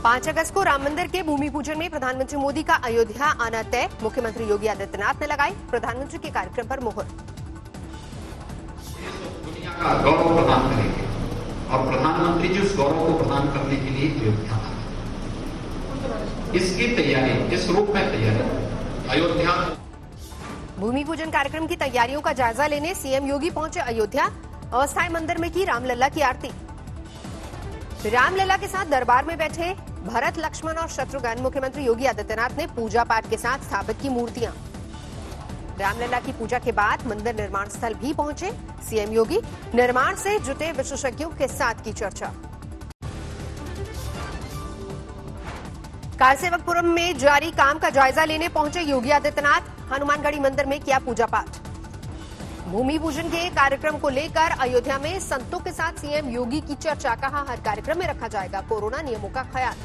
5 अगस्त को राम मंदिर के भूमि पूजन में प्रधानमंत्री मोदी का अयोध्या आना तय। मुख्यमंत्री योगी आदित्यनाथ ने लगाई प्रधानमंत्री के कार्यक्रम पर मुहर। दुनिया का गौरव प्रदान करेंगे और प्रधानमंत्री जी उस गौरव को प्रदान करने के लिए अयोध्या आए। इसकी तैयारी, इस रूप में तैयारी अयोध्या। भूमि पूजन कार्यक्रम की तैयारियों का जायजा लेने सीएम योगी पहुंचे अयोध्या। अस्थायी मंदिर में की रामलला की आरती। रामलला के साथ दरबार में बैठे भरत, लक्ष्मण और शत्रुघ्न। मुख्यमंत्री योगी आदित्यनाथ ने पूजा पाठ के साथ स्थापित की मूर्तियां। रामलला की पूजा के बाद मंदिर निर्माण स्थल भी पहुंचे सीएम योगी। निर्माण से जुटे विशेषज्ञों के साथ की चर्चा। कारसेवकपुरम में जारी काम का जायजा लेने पहुंचे योगी आदित्यनाथ। हनुमानगढ़ी मंदिर में किया पूजा पाठ। भूमि पूजन के कार्यक्रम को लेकर अयोध्या में संतों के साथ सीएम योगी की चर्चा। कहा, हर कार्यक्रम में रखा जाएगा कोरोना नियमों का ख्याल।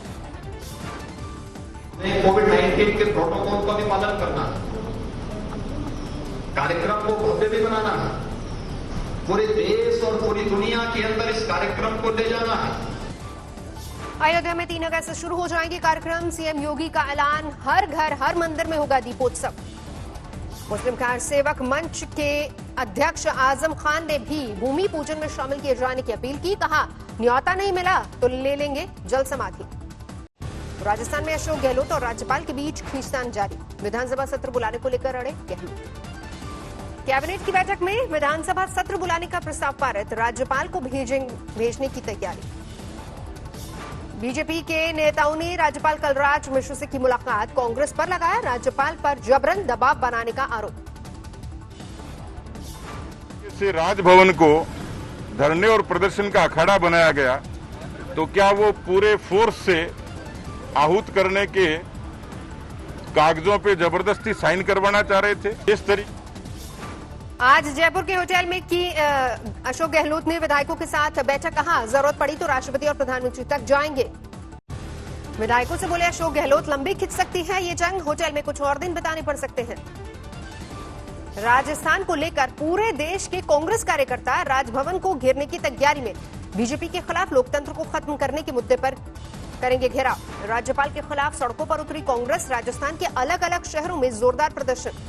कोविड-19 के प्रोटोकॉल का भी पालन करना है, कार्यक्रम को भव्य भी बनाना है, पूरे देश और पूरी दुनिया के अंदर इस कार्यक्रम को ले जाना है। अयोध्या में 3 अगस्त से शुरू हो जाएंगे कार्यक्रम। सीएम योगी का ऐलान, हर घर हर मंदिर में होगा दीपोत्सव। मुस्लिम कारसेवक मंच के अध्यक्ष आजम खान ने भी भूमि पूजन में शामिल किए जाने की अपील की। कहा, न्योता नहीं मिला तो ले लेंगे जल समाधि। राजस्थान में अशोक गहलोत और राज्यपाल के बीच खींचतान जारी। विधानसभा सत्र बुलाने को लेकर अड़े गहलोत। कैबिनेट की बैठक में विधानसभा सत्र बुलाने का प्रस्ताव पारित। राज्यपाल को भेजने की तैयारी। बीजेपी के नेताओं ने राज्यपाल कलराज मिश्र से की मुलाकात। कांग्रेस पर लगाया राज्यपाल पर जबरन दबाव बनाने का आरोप। से राजभवन को धरने और प्रदर्शन का अखाड़ा बनाया गया, तो क्या वो पूरे फोर्स से आहूत करने के कागजों पे जबरदस्ती साइन करवाना चाह रहे थे? इस तरीके आज जयपुर के होटल में की अशोक गहलोत ने विधायकों के साथ बैठक। कहा, जरूरत पड़ी तो राष्ट्रपति और प्रधानमंत्री तक जाएंगे। विधायकों से बोले अशोक गहलोत, लंबी खिंच सकती है ये जंग, होटल में कुछ और दिन बिताने पड़ सकते हैं। राजस्थान को लेकर पूरे देश के कांग्रेस कार्यकर्ता राजभवन को घेरने की तैयारी में। बीजेपी के खिलाफ लोकतंत्र को खत्म करने के मुद्दे पर करेंगे घेराव। राज्यपाल के खिलाफ सड़कों पर उतरी कांग्रेस। राजस्थान के अलग अलग शहरों में जोरदार प्रदर्शन।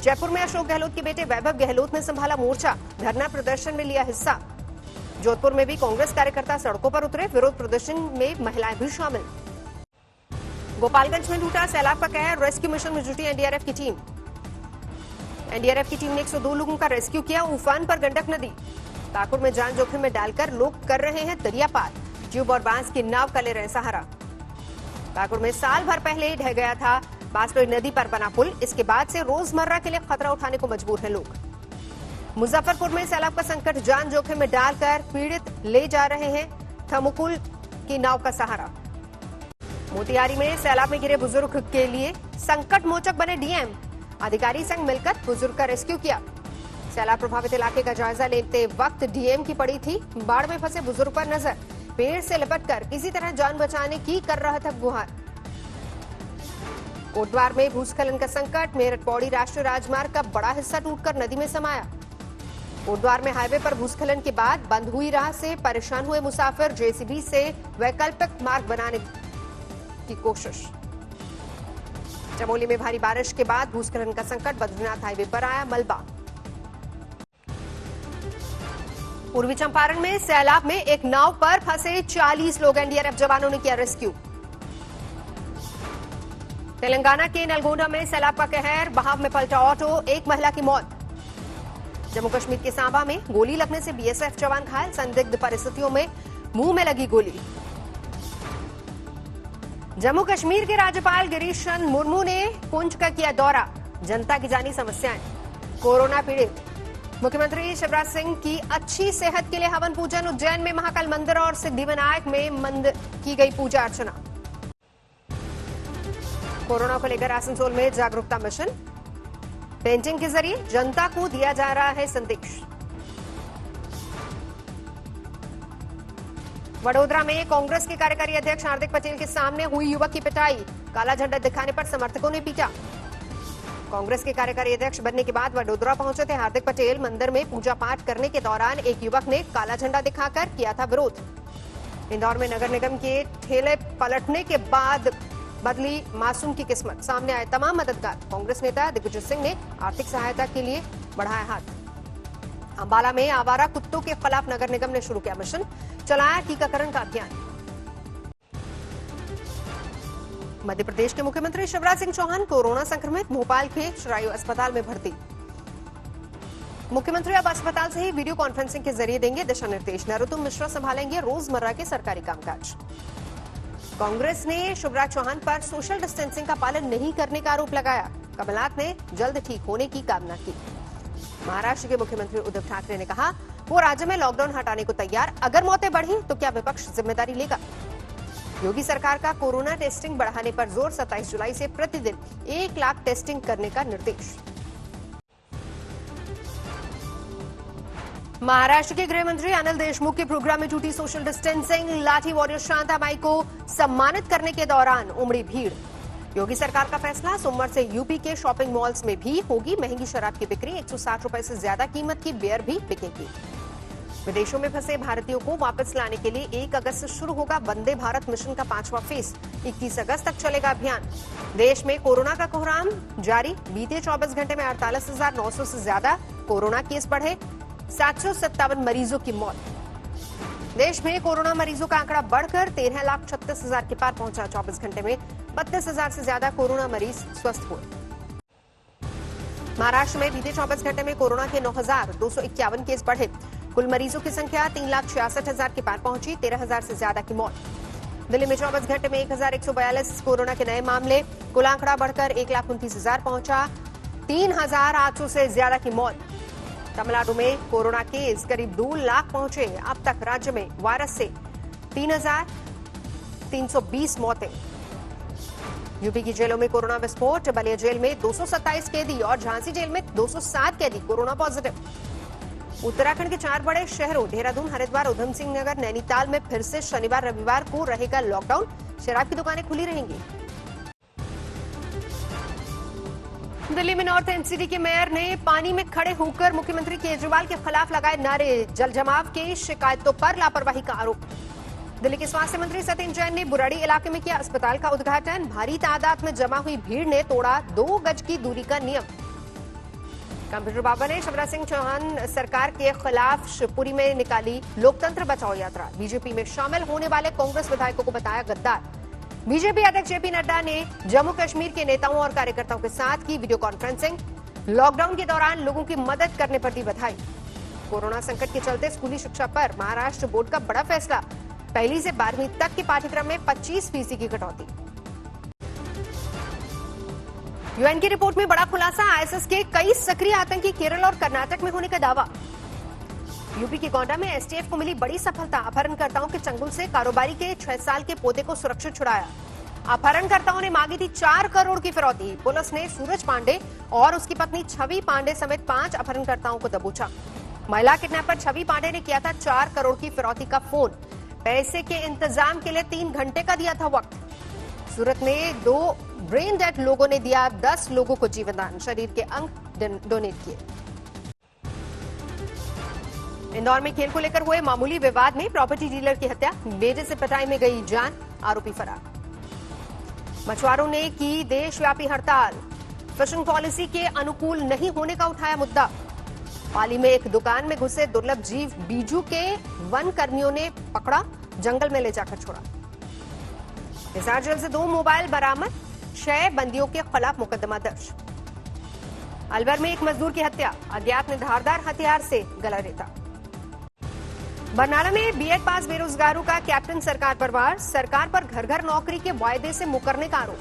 जयपुर में अशोक गहलोत के बेटे वैभव गहलोत ने संभाला मोर्चा। धरना प्रदर्शन में लिया हिस्सा। जोधपुर में भी कांग्रेस कार्यकर्ता सड़कों पर उतरे। विरोध प्रदर्शन में महिलाएं भी शामिल। गोपालगंज में लूटा सैलाब का कहर। रेस्क्यू मिशन में जुटी एनडीआरएफ की टीम। एनडीआरएफ की टीम ने 102 लोगों का रेस्क्यू किया। उफान पर गंडक नदी। काकुड़ में जान जोखिम में डालकर लोग कर रहे हैं दरिया पार। ट्यूब और बांस की नाव का ले रहे सहारा। काकुड़ में साल भर पहले ढह गया था बांसलोई नदी पर बना पुल। इसके बाद से रोजमर्रा के लिए खतरा उठाने को मजबूर हैं लोग। मुजफ्फरपुर में सैलाब का संकट जान जोखिम में डालकर पीड़ित ले जा रहे हैं थर्मोकोल की नाव का सहारा। मोतिहारी में सैलाब में गिरे बुजुर्ग के लिए संकट मोचक बने डीएम। अधिकारी संग मिलकर बुजुर्ग का रेस्क्यू किया। सैलाब प्रभावित इलाके का जायजा लेते वक्त डीएम की पड़ी थी बाढ़ में फंसे बुजुर्ग पर नजर। पेड़ से लिपटकर किसी तरह जान बचाने की कर रहा था गुहार। कोटद्वार में भूस्खलन का संकट। मेरठ पौड़ी राष्ट्रीय राजमार्ग का बड़ा हिस्सा टूटकर नदी में समाया। कोटद्वार में हाईवे पर भूस्खलन के बाद बंद हुई राह से परेशान हुए मुसाफिर। जेसीबी से वैकल्पिक मार्ग बनाने की कोशिश। चमोली में भारी बारिश के बाद भूस्खलन का संकट। बद्रीनाथ हाईवे पर आया मलबा। पूर्वी चंपारण में सैलाब में एक नाव पर फंसे 40 लोग। एनडीआरएफ जवानों ने किया रेस्क्यू। तेलंगाना के नलगोंडा में सैलाब का कहर। बहाव में पलटा ऑटो। एक महिला की मौत। जम्मू कश्मीर के सांबा में गोली लगने से बीएसएफ जवान घायल। संदिग्ध परिस्थितियों में मुंह में लगी गोली। जम्मू कश्मीर के राज्यपाल गिरीश चंद्र मुर्मू ने पुंछ का किया दौरा। जनता की जानी समस्याएं। कोरोना पीड़ित। मुख्यमंत्री शिवराज सिंह की अच्छी सेहत के लिए हवन पूजन। उज्जैन में महाकाल मंदिर और सिद्धिविनायक में की गई पूजा अर्चना। कोरोना को लेकर आसनसोल में जागरूकता मिशन। पेंटिंग के जरिए जनता को दिया जा रहा है संदेश। वडोदरा में कांग्रेस के कार्यकारी अध्यक्ष हार्दिक पटेल के सामने हुई युवक की पिटाई। काला झंडा दिखाने पर समर्थकों ने पीटा। कांग्रेस के कार्यकारी अध्यक्ष बनने के बाद वडोदरा पहुंचे थे हार्दिक पटेल। मंदिर में पूजा पाठ करने के दौरान एक युवक ने काला झंडा दिखाकर किया था विरोध। इंदौर में नगर निगम के ठेले पलटने के बाद बदली मासूम की किस्मत, सामने आए तमाम मददगार। कांग्रेस नेता दिग्विजय सिंह ने आर्थिक सहायता के लिए बढ़ाया हाथ। अंबाला में आवारा कुत्तों के खिलाफ नगर निगम ने शुरू किया मिशन, चलाया टीकाकरण का अभियान। मध्य प्रदेश के मुख्यमंत्री शिवराज सिंह चौहान कोरोना संक्रमित, भोपाल के शरायु अस्पताल में भर्ती। मुख्यमंत्री अब अस्पताल से ही वीडियो कॉन्फ्रेंसिंग के जरिए देंगे दिशा निर्देश। नरोत्तम मिश्रा संभालेंगे रोजमर्रा के सरकारी कामकाज। कांग्रेस ने शिवराज चौहान पर सोशल डिस्टेंसिंग का पालन नहीं करने का आरोप लगाया। कमलनाथ ने जल्द ठीक होने की कामना की। महाराष्ट्र के मुख्यमंत्री उद्धव ठाकरे ने कहा वो राज्य में लॉकडाउन हटाने को तैयार, अगर मौतें बढ़ी तो क्या विपक्ष जिम्मेदारी लेगा। योगी सरकार का कोरोना टेस्टिंग बढ़ाने पर जोर, 27 जुलाई से प्रतिदिन 1 लाख टेस्टिंग करने का निर्देश। महाराष्ट्र के गृह मंत्री अनिल देशमुख के प्रोग्राम में टूटी सोशल डिस्टेंसिंग, लाठी वॉरियर शांताबाई को सम्मानित करने के दौरान उमड़ी भीड़। योगी सरकार का फैसला, सोमवार से यूपी के शॉपिंग मॉल्स में भी होगी महंगी शराब की बिक्री, 160 रुपए से ज्यादा कीमत की बियर भी बिकेगी। विदेशों में फंसे भारतीयों को वापस लाने के लिए 1 अगस्त से शुरू होगा वंदे भारत मिशन का 5वां फेज, 21 अगस्त तक चलेगा अभियान। देश में कोरोना का कोहराम जारी, बीते 24 घंटे में 48,900 से ज्यादा कोरोना केस बढ़े, 757 मरीजों की मौत। देश में कोरोना मरीजों का आंकड़ा बढ़कर 13,36,000 के पार पहुंचा। 24 घंटे में 32,000 से ज्यादा कोरोना मरीज स्वस्थ हुए। महाराष्ट्र में बीते 24 घंटे में कोरोना के 9,251 केस बढ़े। कुल मरीजों की संख्या 3,66,000 के पार पहुंची, 13,000 से ज्यादा की मौत। दिल्ली में 24 घंटे में 1,142 कोरोना के नए मामले, कुल आंकड़ा बढ़कर 1,29,000 पहुंचा, 3,800 से ज्यादा की मौत। तमिलनाडु में कोरोना केस करीब 2 लाख पहुंचे। अब तक राज्य में वायरस से 3,320 मौतें। यूपी की जेलों में कोरोना विस्फोट, बलिया जेल में 227 कैदी और झांसी जेल में 207 कैदी कोरोना पॉजिटिव। उत्तराखंड के 4 बड़े शहरों देहरादून, हरिद्वार, उधम सिंह नगर, नैनीताल में फिर से शनिवार रविवार को रहेगा लॉकडाउन, शराब की दुकानें खुली रहेंगी। दिल्ली में नॉर्थ एनसीडी के मेयर ने पानी में खड़े होकर मुख्यमंत्री केजरीवाल के खिलाफ लगाए नारे, जल जमाव के शिकायतों पर लापरवाही का आरोप। दिल्ली के स्वास्थ्य मंत्री सत्येंद्र जैन ने बुराड़ी इलाके में किया अस्पताल का उद्घाटन, भारी तादाद में जमा हुई भीड़ ने तोड़ा 2 गज की दूरी का नियम। कंप्यूटर बाबा ने शिवराज सिंह चौहान सरकार के खिलाफ शिवपुरी में निकाली लोकतंत्र बचाओ यात्रा, बीजेपी में शामिल होने वाले कांग्रेस विधायकों को बताया गद्दार। बीजेपी अध्यक्ष जेपी नड्डा ने जम्मू कश्मीर के नेताओं और कार्यकर्ताओं के साथ की वीडियो कॉन्फ्रेंसिंग, लॉकडाउन के दौरान लोगों की मदद करने पर दी बधाई। कोरोना संकट के चलते स्कूली शिक्षा पर महाराष्ट्र बोर्ड का बड़ा फैसला, 1ली से 12वीं तक के पाठ्यक्रम में 25% की कटौती। यूएन की रिपोर्ट में बड़ा खुलासा, आईएसआईएस के कई सक्रिय आतंकी केरल और कर्नाटक में होने का दावा। यूपी के गोंडा में एसटीएफ को मिली बड़ी सफलता, अपहरणकर्ताओं के चंगुल से कारोबारी के 6 साल के पोते को सुरक्षित छुड़ाया। अपहरणकर्ताओं ने मांगी थी 4 करोड़ की फिरौती। पुलिस ने सूरज पांडे और उसकी पत्नी छवि पांडे समेत 5 अपहरणकर्ताओं को दबोचा। महिला किडनैपर छवि पांडे ने किया था 4 करोड़ की फिरौती का फोन। पैसे के इंतजाम के लिए 3 घंटे का दिया था वक्त। सूरत में 2 ब्रेन डेड लोगों ने दिया 10 लोगों को जीवनदान, शरीर के अंग डोनेट किए। इंदौर में खेल को लेकर हुए मामूली विवाद में प्रॉपर्टी डीलर की हत्या, बेटे से पिटाई में गई जान, आरोपी फरार। मछुआरों ने की देशव्यापी हड़ताल, फिशिंग पॉलिसी के अनुकूल नहीं होने का उठाया मुद्दा। पाली में एक दुकान में घुसे दुर्लभ जीव बीजू के वन कर्मियों ने पकड़ा, जंगल में ले जाकर छोड़ा। हिसार जेल से 2 मोबाइल बरामद, 6 बंदियों के खिलाफ मुकदमा दर्ज। अलवर में एक मजदूर की हत्या, अज्ञात ने धारदार हथियार से गला रेता। बरनाला में बीएड पास बेरोजगारों का कैप्टन सरकार पर वार, सरकार पर घर घर नौकरी के वायदे से मुकरने का आरोप।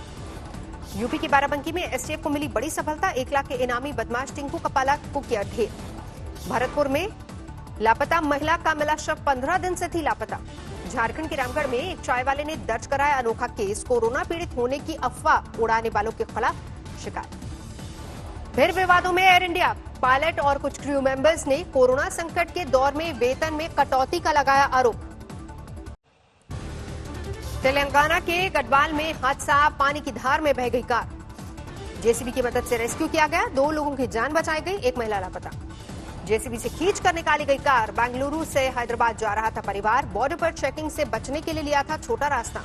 यूपी की बाराबंकी में एसटीएफ को मिली बड़ी सफलता, 1 लाख के इनामी बदमाश टिंकू कपाला को किया ढेर। भरतपुर में लापता महिला का मिला शव, 15 दिन से थी लापता। झारखंड के रामगढ़ में एक चाय वाले ने दर्ज कराया अनोखा केस, कोरोना पीड़ित होने की अफवाह उड़ाने वालों के खिलाफ शिकायत। फिर विवादों में एयर इंडिया, पायलट और कुछ क्रू मेंबर्स ने कोरोना संकट के दौर में वेतन में कटौती का लगाया आरोप। तेलंगाना के गढ़वाल में हादसा, पानी की धार में बह गई कार, जेसीबी की मदद से रेस्क्यू किया गया, 2 लोगों की जान बचाई गई, एक महिला लापता। जेसीबी से खींच कर निकाली गई कार। बेंगलुरु से हैदराबाद जा रहा था परिवार। बॉर्डर पर चेकिंग से बचने के लिए लिया था छोटा रास्ता।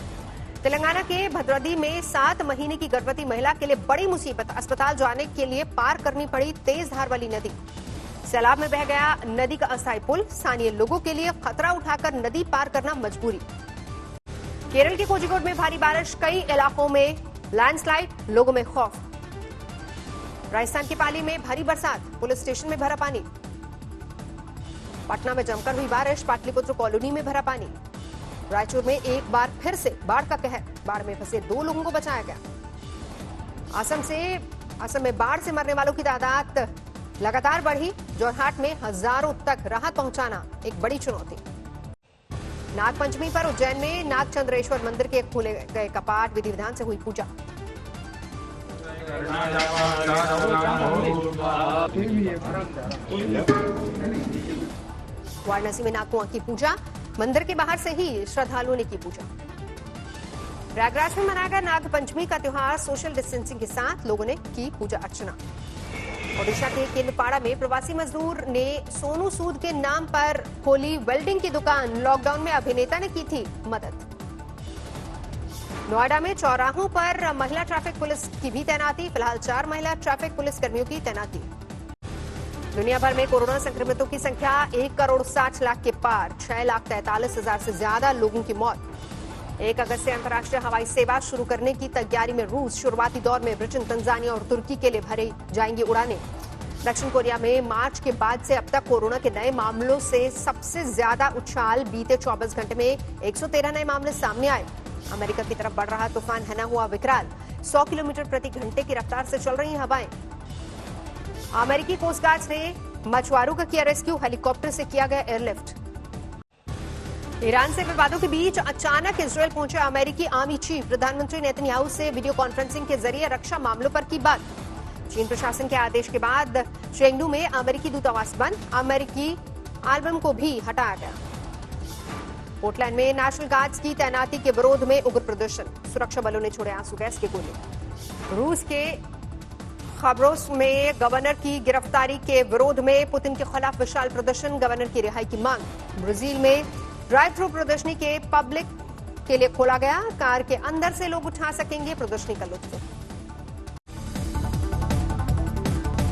तेलंगाना के भद्रावती में 7 महीने की गर्भवती महिला के लिए बड़ी मुसीबत। अस्पताल जाने के लिए पार करनी पड़ी तेज धार वाली नदी। सैलाब में बह गया नदी का अस्थायी पुल। स्थानीय लोगों के लिए खतरा उठाकर नदी पार करना मजबूरी। केरल के कोझिकोड में भारी बारिश, कई इलाकों में लैंडस्लाइड, लोगों में खौफ। राजस्थान की पाली में भारी बरसात, पुलिस स्टेशन में भरा पानी। पटना में जमकर हुई बारिश, पाटलिपुत्र कॉलोनी में भरा पानी। रायचूर में एक बार फिर से बाढ़ का कहर, बाढ़ में फंसे 2 लोगों को बचाया गया। असम में बाढ़ से मरने वालों की तादाद लगातार बढ़ी। जोरहाट में हजारों तक राहत पहुंचाना एक बड़ी चुनौती। नागपंचमी पर उज्जैन में नागचंद्रेश्वर मंदिर के खोले गए कपाट, विधि विधान से हुई पूजा। वाराणसी में नागकुआं की पूजा, मंदिर के बाहर से ही श्रद्धालुओं ने की पूजा। प्रयागराज में मनाया गया नागपंचमी का त्योहार, सोशल डिस्टेंसिंग के साथ लोगों ने की पूजा अर्चना। ओडिशा के केंद्रपाड़ा में प्रवासी मजदूर ने सोनू सूद के नाम पर खोली वेल्डिंग की दुकान। लॉकडाउन में अभिनेता ने की थी मदद। नोएडा में चौराहों पर महिला ट्रैफिक पुलिस की भी तैनाती। फिलहाल 4 महिला ट्रैफिक पुलिस कर्मियों की तैनाती। दुनिया भर में कोरोना संक्रमितों की संख्या 1,60,00,000 के पार, 6,43,000 से ज्यादा लोगों की मौत। 1 अगस्त से अंतर्राष्ट्रीय हवाई सेवा शुरू करने की तैयारी में रूस। शुरुआती दौर में ब्रिटेन, तंजानिया और तुर्की के लिए भरी जाएंगी उड़ानें। दक्षिण कोरिया में मार्च के बाद से अब तक कोरोना के नए मामलों से सबसे ज्यादा उछाल। बीते 24 घंटे में 113 नए मामले सामने आए। अमेरिका की तरफ बढ़ रहा तूफान हैना हुआ विकराल। 100 किलोमीटर प्रति घंटे की रफ्तार से चल रही हवाएं। अमेरिकी कोस्ट गार्ड ने मछुआरों का किया रेस्क्यू, हेलीकॉप्टर से किया गया एयरलिफ्ट। ईरान से विवादों के बीच अचानक इजरायल पहुंचे अमेरिकी आर्मी चीफ। प्रधानमंत्री नेतन्याहू से वीडियो कॉन्फ्रेंसिंग के जरिए रक्षा मामलों पर की बात। चीन प्रशासन के आदेश के बाद चेंगडू में अमेरिकी दूतावास बंद। अमेरिकी एल्बम को भी हटाया गया। पोर्टलैंड में नेशनल गार्ड्स की तैनाती के विरोध में उग्र प्रदर्शन। सुरक्षा बलों ने छोड़े आंसू गैस के गोले। रूस के खबरों में गवर्नर की गिरफ्तारी के विरोध में पुतिन के खिलाफ विशाल प्रदर्शन। गवर्नर की रिहाई की मांग। ब्राजील में ड्राइव थ्रू प्रदर्शनी के पब्लिक के लिए खोला गया। कार के अंदर से लोग उठा सकेंगे प्रदर्शनी का लुत्फ।